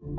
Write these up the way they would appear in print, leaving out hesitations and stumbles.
तो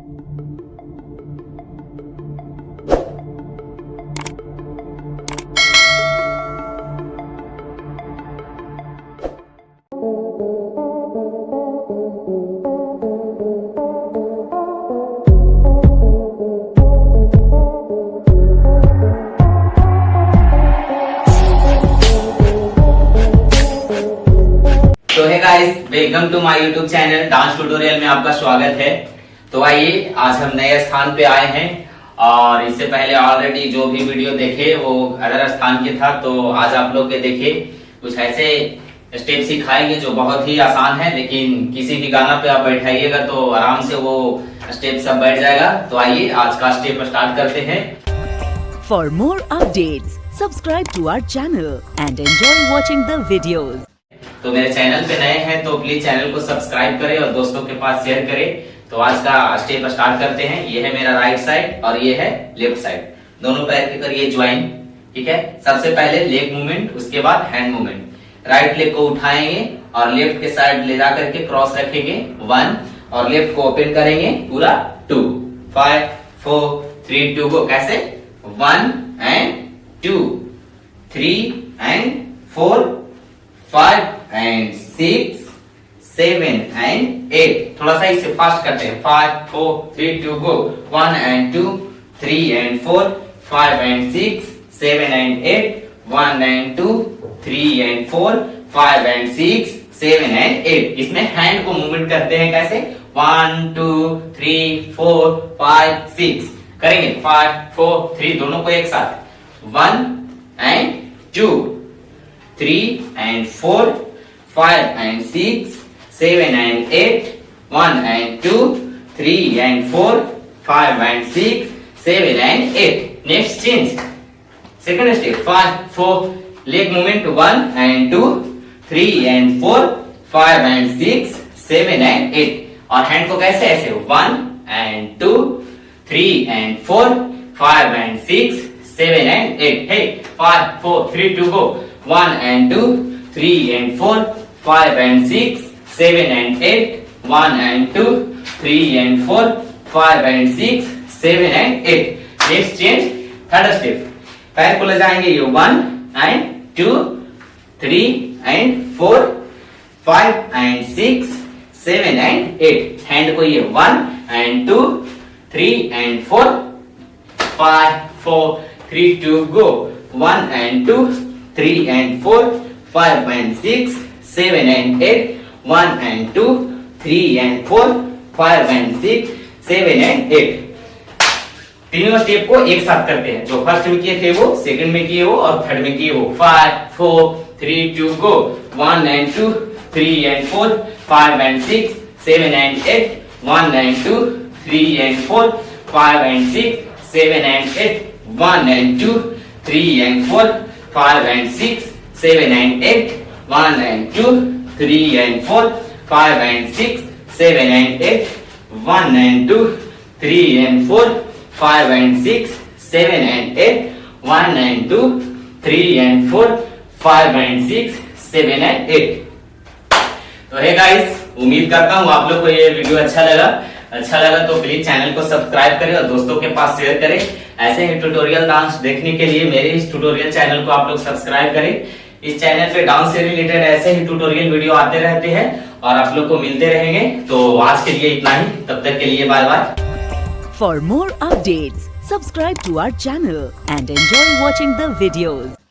है guys, welcome to my YouTube channel dance tutorial में आपका स्वागत है। तो आइए, आज हम नए स्थान पे आए हैं और इससे पहले ऑलरेडी जो भी वीडियो देखे वो अदर स्थान के था। तो आज आप लोग के देखे कुछ ऐसे स्टेप सिखाएंगे जो बहुत ही आसान है, लेकिन किसी भी गाना पे आप बैठाइएगा तो आराम से वो स्टेप सब बैठ जाएगा। तो आइए आज का स्टेप स्टार्ट करते हैं। For more updates, subscribe to our channel and enjoy watching the videos. तो मेरे चैनल पे नए हैं तो प्लीज चैनल को सब्सक्राइब करें और दोस्तों के पास शेयर करें। तो आज का स्टेप स्टार्ट करते हैं। ये है मेरा राइट साइड और ये है लेफ्ट साइड। दोनों पैर के करिए ज्वाइन, ठीक है। सबसे पहले लेग मूवमेंट, उसके बाद हैंड मूवमेंट। राइट लेग को उठाएंगे और लेफ्ट के साइड ले जा करके क्रॉस रखेंगे 1 और लेफ्ट को ओपन करेंगे पूरा 2 5 4 3 2 गो। कैसे 1 and 2 3 and 4 5 and 6 7 and 8। थोड़ा सा इसे फास्ट करते हैं। 5 4 3 2 गो। 1 and 2 3 and 4 5 and 6 7 and 8 1 and 2 3 and 4 5 and 6 7 and 8। इसमें हैंड को मूवमेंट करते हैं। कैसे 1 2 3 4 5 6 करेंगे। 5 4 3 दोनों को एक साथ 1 and 2 3 and 4 5 and 6 7 and 8 1 and 2 3 and 4 5 and 6 7 and 8। next change, second step 5 4 leg movement 1 and 2 3 and 4 5 and 6 7 and 8। और हैंड को कैसे ऐसे 1 and 2 3 and 4 5 and 6 7 and 8। hey 5 4 3 2 go। 1 and 2 3 and 4 5 and 6 7 and 8 1 and 2 3 and 4 5 and 6 7 and 8। next change, third step पैर को ले जाएंगे ये 1 and 2 3 and 4 5 and 6 7 and 8। Hand को ये 1 and 2 3 and 4 5 4 3 2 go। 1 and 2 3 and 4 5 and 6 7 and 8 1 and 2 3 and 4 5 and 6 7 and 8। तीनों step को एक साथ करते हैं। जो फर्स्ट में किए थे वो सेकंड में किए वो और थर्ड में किए वो। 5 4 3 2 go। 1 and 2 3 and 4 5 and 6 7 and 8 1 and 2 3 and 4 5 and 6 7 and 8 1 and 2 3 and 4 5 and 6 7 and 8 1 and 2 3 and 4 5 and 6 7 and 8 1 and 2 3 and 4 5 and 6 7 and 8 1 and 2 3 and 4 5 and 6 7 and 8। तो है गाइस, उम्मीद करता हूँ आप लोग को ये वीडियो अच्छा लगा तो प्लीज चैनल को सब्सक्राइब करें और दोस्तों के पास शेयर करें। ऐसे ही ट्यूटोरियल डांस देखने के लिए मेरे इस ट्यूटोरियल चैनल को आप लोग सब्सक्राइब करें। इस चैनल पे डांस से रिलेटेड ऐसे ही ट्यूटोरियल वीडियो आते रहते हैं और आप लोग को मिलते रहेंगे। तो आज के लिए इतना ही, तब तक के लिए bye bye. For more updates, subscribe to our channel and enjoy watching the videos.